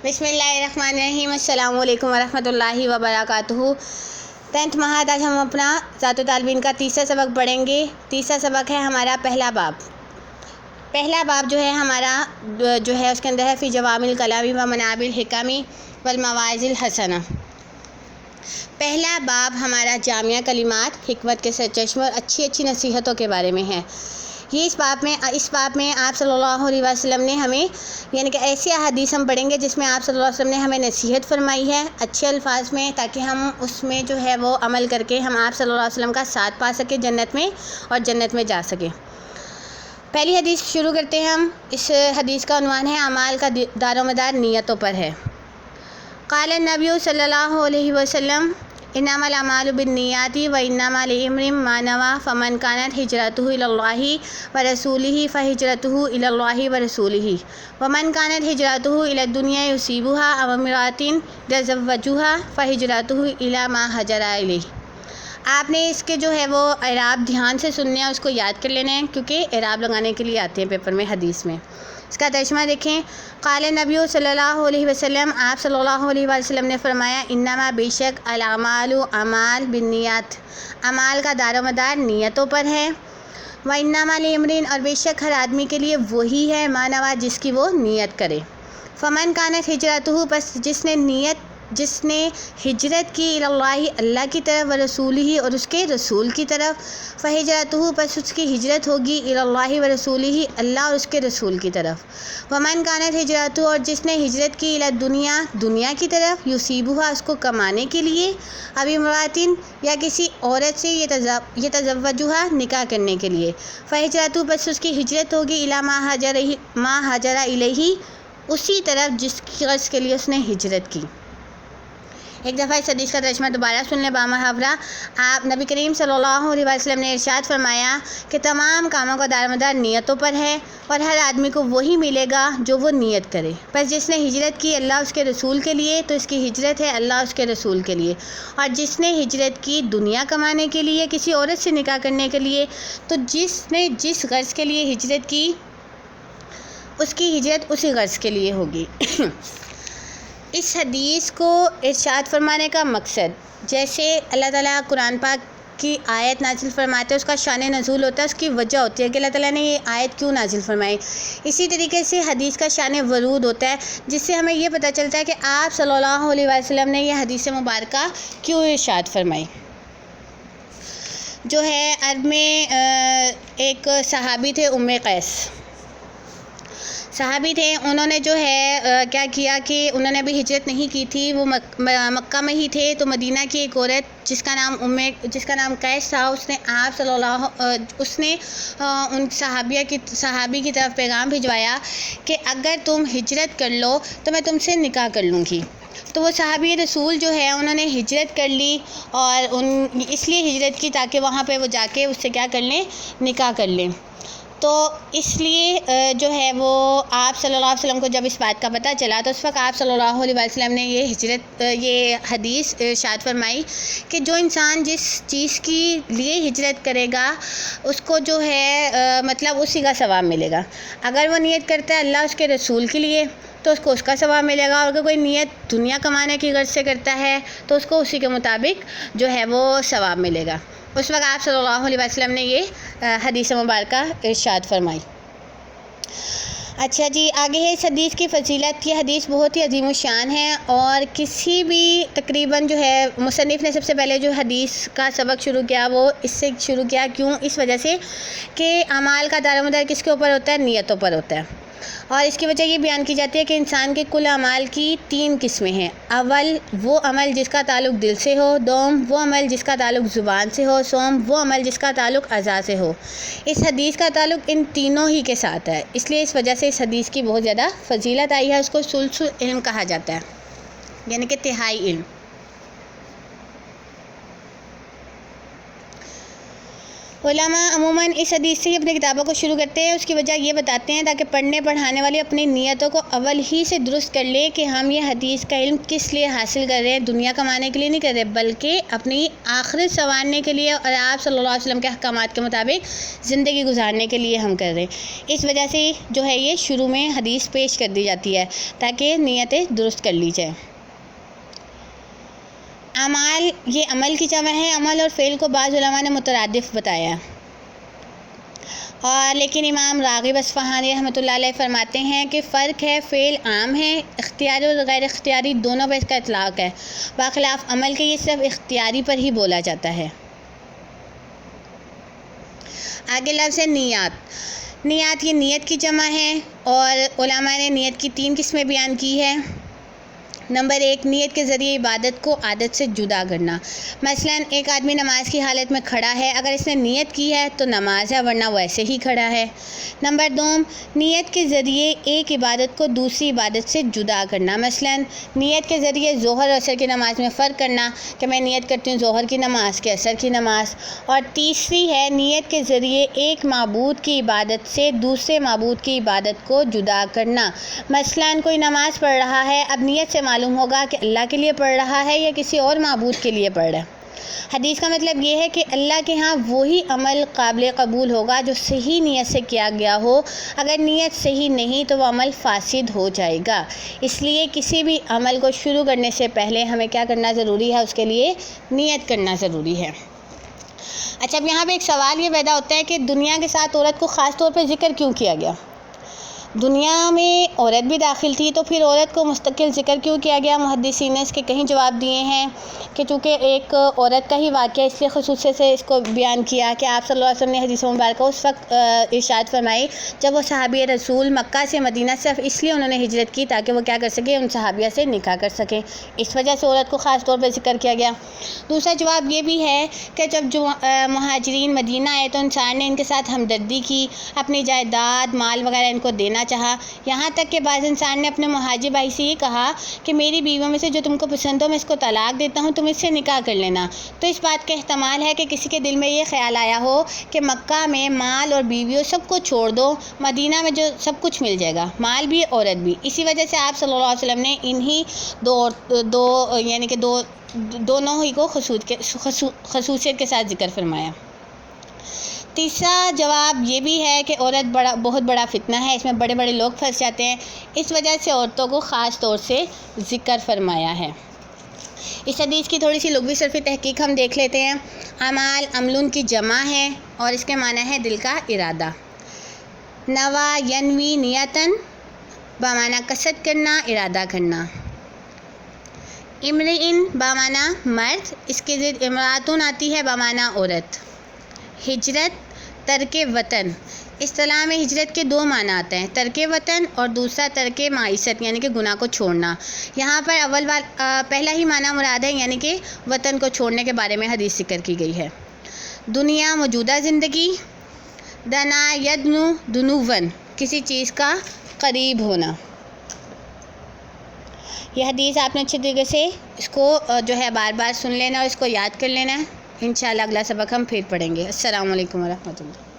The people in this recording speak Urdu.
بسم اللہ الرحمن الرحیم۔ السلام علیکم ورحمۃ اللہ وبرکاتہ۔ 10th ماہد آج ہم اپنا ذات و طالبین کا تیسرا سبق پڑھیں گے۔ تیسرا سبق ہے ہمارا پہلا باب۔ پہلا باب جو ہے ہمارا اس کے اندر ہے فی جوامع الکلام و منابع الحکم والمواعظ الحسنہ۔ پہلا باب ہمارا جامعہ کلمات، حکمت کے سرچشمے اور اچھی اچھی نصیحتوں کے بارے میں ہے۔ یہ اس باب میں آپ صلی اللہ علیہ وسلم نے ہمیں یعنی کہ ایسی احادیث ہم پڑھیں گے جس میں آپ صلی اللہ علیہ وسلم نے ہمیں نصیحت فرمائی ہے اچھے الفاظ میں، تاکہ ہم اس میں جو ہے وہ عمل کر کے ہم آپ صلی اللہ علیہ وسلم کا ساتھ پا سکیں جنت میں اور جنت میں جا سکیں۔ پہلی حدیث شروع کرتے ہیں ہم۔ اس حدیث کا عنوان ہے اعمال کا دار و مدار نیتوں پر ہے۔ قال النبی صلی اللہ علیہ وسلم انما الاعمال بالنیات وانما لامرئ ما نوى فمن كانت هجرته الى الله ورسوله فهجرته الى الله ورسوله ومن كانت هجرته الى الدنيا يصيبها او امرأة يتزوجها فهجرته الى ما هاجر اليه۔ آپ نے اس کے جو ہے وہ اعراب دھیان سے سننے ہیں، اس کو یاد کر لینا ہے، کیونکہ اعراب لگانے کے لیے آتے ہیں پیپر میں حدیث میں۔ اس کا ترجمہ دیکھیں۔ قال نبی صلی اللہ علیہ وسلم، آپ صلی اللہ علیہ وسلم نے فرمایا انما بے شک الاعمال اعمال بالنیات، اعمال کا دار و مدار نیتوں پر ہے۔ وانما لامرئ اور بے شک ہر آدمی کے لیے وہی ہے ما نویٰ جس کی وہ نیت کرے۔ فمن کانت ہجرتہ پس جس نے ہجرت کی اللہ اللہ کی طرف ورسولہ اور اس کے رسول کی طرف، فہجرتہ پس اس کی ہجرت ہوگی اللہ ورسولہ اللہ اور اس کے رسول کی طرف۔ ومن کانت ہجرتہ اور جس نے ہجرت کی دنیا دنیا کی طرف، یصیبہا اس کو کمانے کے لیے، اب امراتن یا کسی عورت سے یتزوجہا نکاح کرنے کے لیے، فہجرتہ پس اس کی ہجرت ہوگی الی ما ہاجر الیہ اسی طرف جس کی غرض کے لیے اس نے ہجرت کی۔ ایک دفعہ اس حدیث کا ترجمہ دوبارہ سن لیں بامحاورہ۔ آپ نبی کریم صلی اللہ علیہ وسلم نے ارشاد فرمایا کہ تمام کاموں کا دار مدار نیتوں پر ہے اور ہر آدمی کو وہی ملے گا جو وہ نیت کرے۔ پس جس نے ہجرت کی اللہ اس کے رسول کے لیے تو اس کی ہجرت ہے اللہ اس کے رسول کے لیے، اور جس نے ہجرت کی دنیا کمانے کے لیے کسی عورت سے نکاح کرنے کے لیے تو جس نے جس غرض کے لیے ہجرت کی اس کی ہجرت اسی غرض کے لیے ہوگی۔ اس حدیث کو ارشاد فرمانے کا مقصد، جیسے اللہ تعالیٰ قرآن پاک کی آیت نازل فرماتے ہیں اس کا شان نزول ہوتا ہے، اس کی وجہ ہوتی ہے کہ اللہ تعالیٰ نے یہ آیت کیوں نازل فرمائی۔ اسی طریقے سے حدیث کا شان ورود ہوتا ہے، جس سے ہمیں یہ پتہ چلتا ہے کہ آپ صلی اللہ علیہ وسلم نے یہ حدیث مبارکہ کیوں ارشاد فرمائی۔ جو ہے عرب میں ایک صحابی تھے قیس صحابی تھے، انہوں نے جو ہے کیا کیا کہ انہوں نے ابھی ہجرت نہیں کی تھی، وہ مکہ میں ہی تھے، تو مدینہ کی ایک عورت جس کا نام قیس تھا، اس نے ان صحابی کی طرف پیغام بھجوایا کہ اگر تم ہجرت کر لو تو میں تم سے نکاح کر لوں گی۔ تو وہ صحابی رسول جو ہے انہوں نے ہجرت کر لی، اور اس لیے ہجرت کی تاکہ وہاں پہ وہ جا کے اس سے کیا کر لیں، نکاح کر لیں۔ تو اس لیے جو ہے وہ آپ صلی اللہ علیہ وسلم کو جب اس بات کا پتہ چلا تو اس وقت آپ صلی اللہ علیہ وسلم نے یہ حدیث ارشاد فرمائی کہ جو انسان جس چیز کے لیے ہجرت کرے گا اس کو جو ہے مطلب اسی کا ثواب ملے گا۔ اگر وہ نیت کرتا ہے اللہ اس کے رسول کے لیے تو اس کو اس کا ثواب ملے گا، اور اگر کوئی نیت دنیا کمانے کی غرض سے کرتا ہے تو اس کو اسی کے مطابق جو ہے وہ ثواب ملے گا۔ اس وقت آپ صلی اللہ علیہ وسلم نے یہ حدیث مبارکہ ارشاد فرمائی۔ اچھا جی، آگے ہے اس حدیث کی فضیلت۔ یہ حدیث بہت ہی عظیم الشان ہے، اور کسی بھی تقریباً جو ہے مصنف نے سب سے پہلے جو حدیث کا سبق شروع کیا وہ اس سے شروع کیا، کیوں؟ اس وجہ سے کہ اعمال کا دار و مدار کس کے اوپر ہوتا ہے؟ نیتوں پر ہوتا ہے، اور اس کی وجہ یہ بیان کی جاتی ہے کہ انسان کے کل اعمال کی 3 قسمیں ہیں۔ اول وہ عمل جس کا تعلق دل سے ہو، دوم وہ عمل جس کا تعلق زبان سے ہو، سوم وہ عمل جس کا تعلق اعضاء سے ہو۔ اس حدیث کا تعلق ان تینوں ہی کے ساتھ ہے، اس لیے اس وجہ سے اس حدیث کی بہت زیادہ فضیلت آئی ہے۔ اس کو ثلث علم کہا جاتا ہے، یعنی کہ تہائی علم۔ علماء عموماً اس حدیث سے ہی اپنی کتابوں کو شروع کرتے ہیں۔ اس کی وجہ یہ بتاتے ہیں تاکہ پڑھنے پڑھانے والے اپنی نیتوں کو اول ہی سے درست کر لے کہ ہم یہ حدیث کا علم کس لیے حاصل کر رہے ہیں، دنیا کمانے کے لیے نہیں کر رہے بلکہ اپنی آخرت سنوارنے کے لیے اور آپ صلی اللہ علیہ وسلم کے احکامات کے مطابق زندگی گزارنے کے لیے ہم کر رہے ہیں۔ اس وجہ سے جو ہے یہ شروع میں حدیث پیش کر دی جاتی ہے تاکہ نیتیں درست کر لی جائیں۔ اعمال، یہ عمل کی جمع ہے۔ عمل اور فعل کو بعض علماء نے مترادف بتایا، اور لیکن امام راغب اصفہانی رحمۃ اللہ علیہ فرماتے ہیں کہ فرق ہے، فعل عام ہے، اختیاری اور غیر اختیاری دونوں پر اس کا اطلاق ہے، برخلاف عمل کے یہ صرف اختیاری پر ہی بولا جاتا ہے۔ آگے لفظ ہے نیات۔ نیات یہ نیت کی جمع ہے، اور علماء نے نیت کی 3 قسمیں بیان کی ہے۔ نمبر 1، نیت کے ذریعے عبادت کو عادت سے جدا کرنا۔ مثلا ایک آدمی نماز کی حالت میں کھڑا ہے، اگر اس نے نیت کی ہے تو نماز ہے، ورنہ ویسے ہی کھڑا ہے۔ نمبر 2، نیت کے ذریعے ایک عبادت کو دوسری عبادت سے جدا کرنا۔ مثلا نیت کے ذریعے ظہر اور عصر کی نماز میں فرق کرنا کہ میں نیت کرتی ہوں ظہر کی نماز کہ عصر کی نماز۔ اور تیسری ہے نیت کے ذریعے ایک معبود کی عبادت سے دوسرے معبود کی عبادت کو جدا کرنا۔ مثلا کوئی نماز پڑھ رہا ہے، اب نیت سے معلوم ہوگا کہ اللہ کے لیے پڑھ رہا ہے یا کسی اور معبود کے لیے پڑھ رہا ہے۔ حدیث کا مطلب یہ ہے کہ اللہ کے ہاں وہی عمل قابل قبول ہوگا جو صحیح نیت سے کیا گیا ہو، اگر نیت صحیح نہیں تو وہ عمل فاسد ہو جائے گا۔ اس لیے کسی بھی عمل کو شروع کرنے سے پہلے ہمیں کیا کرنا ضروری ہے، اس کے لیے نیت کرنا ضروری ہے۔ اچھا، اب یہاں پہ ایک سوال یہ پیدا ہوتا ہے کہ دنیا کے ساتھ عورت کو خاص طور پہ ذکر کیوں کیا گیا؟ دنیا میں عورت بھی داخل تھی تو پھر عورت کو مستقل ذکر کیوں کیا گیا؟ محدثین نے اس کے کہیں جواب دیے ہیں کہ چونکہ ایک عورت کا ہی واقعہ اس لیے خصوصی سے اس کو بیان کیا کہ آپ صلی اللہ علیہ وسلم نے حدیث مبارکہ اس وقت ارشاد فرمائی جب وہ صحابی رسول مکہ سے مدینہ صرف اس لیے انہوں نے ہجرت کی تاکہ وہ کیا کر سکیں، ان صحابیہ سے نکاح کر سکیں، اس وجہ سے عورت کو خاص طور پہ ذکر کیا گیا۔ دوسرا جواب یہ بھی ہے کہ جب مہاجرین مدینہ آئے تو انسان نے ان کے ساتھ ہمدردی کی، اپنی جائیداد مال وغیرہ ان کو دینا چاہا، یہاں تک کہ بعض انسان نے اپنے مہاجر بھائی سے یہ کہا کہ میری بیویوں میں سے جو تم کو پسند ہو میں اس کو طلاق دیتا ہوں، تم اس سے نکاح کر لینا۔ تو اس بات کا احتمال ہے کہ کسی کے دل میں یہ خیال آیا ہو کہ مکہ میں مال اور بیویوں سب کو چھوڑ دو، مدینہ میں جو سب کچھ مل جائے گا، مال بھی عورت بھی۔ اسی وجہ سے آپ صلی اللہ علیہ وسلم نے انہی دونوں ہی کو خصوصیت کے ساتھ ذکر فرمایا۔ تیسرا جواب یہ بھی ہے کہ عورت بہت بڑا فتنہ ہے، اس میں بڑے بڑے لوگ پھنس جاتے ہیں، اس وجہ سے عورتوں کو خاص طور سے ذکر فرمایا ہے۔ اس حدیث کی تھوڑی سی لغوی صرفی تحقیق ہم دیکھ لیتے ہیں۔ اعمال عمل کی جمع ہے اور اس کے معنی ہے دل کا ارادہ۔ نوا ینوی نیتن بمعنی قصد کرنا، ارادہ کرنا۔ امرئن بمعنی مرد، اس کی ضد امراتن آتی ہے بمعنی عورت۔ ہجرت ترک وطن، اصطلاح میں ہجرت کے 2 معنی آتے ہیں، ترک وطن اور دوسرا ترک معیشت یعنی کہ گناہ کو چھوڑنا۔ یہاں پر پہلا ہی معنی مراد ہے یعنی کہ وطن کو چھوڑنے کے بارے میں حدیث ذکر کی گئی ہے۔ دنیا موجودہ زندگی، دنا یدنو دنون کسی چیز کا قریب ہونا۔ یہ حدیث آپ نے اچھے طریقے سے اس کو جو ہے بار بار سن لینا اور اس کو یاد کر لینا ہے۔ انشاءاللہ اگلا سبق ہم پھر پڑھیں گے۔ السلام علیکم ورحمۃ اللہ۔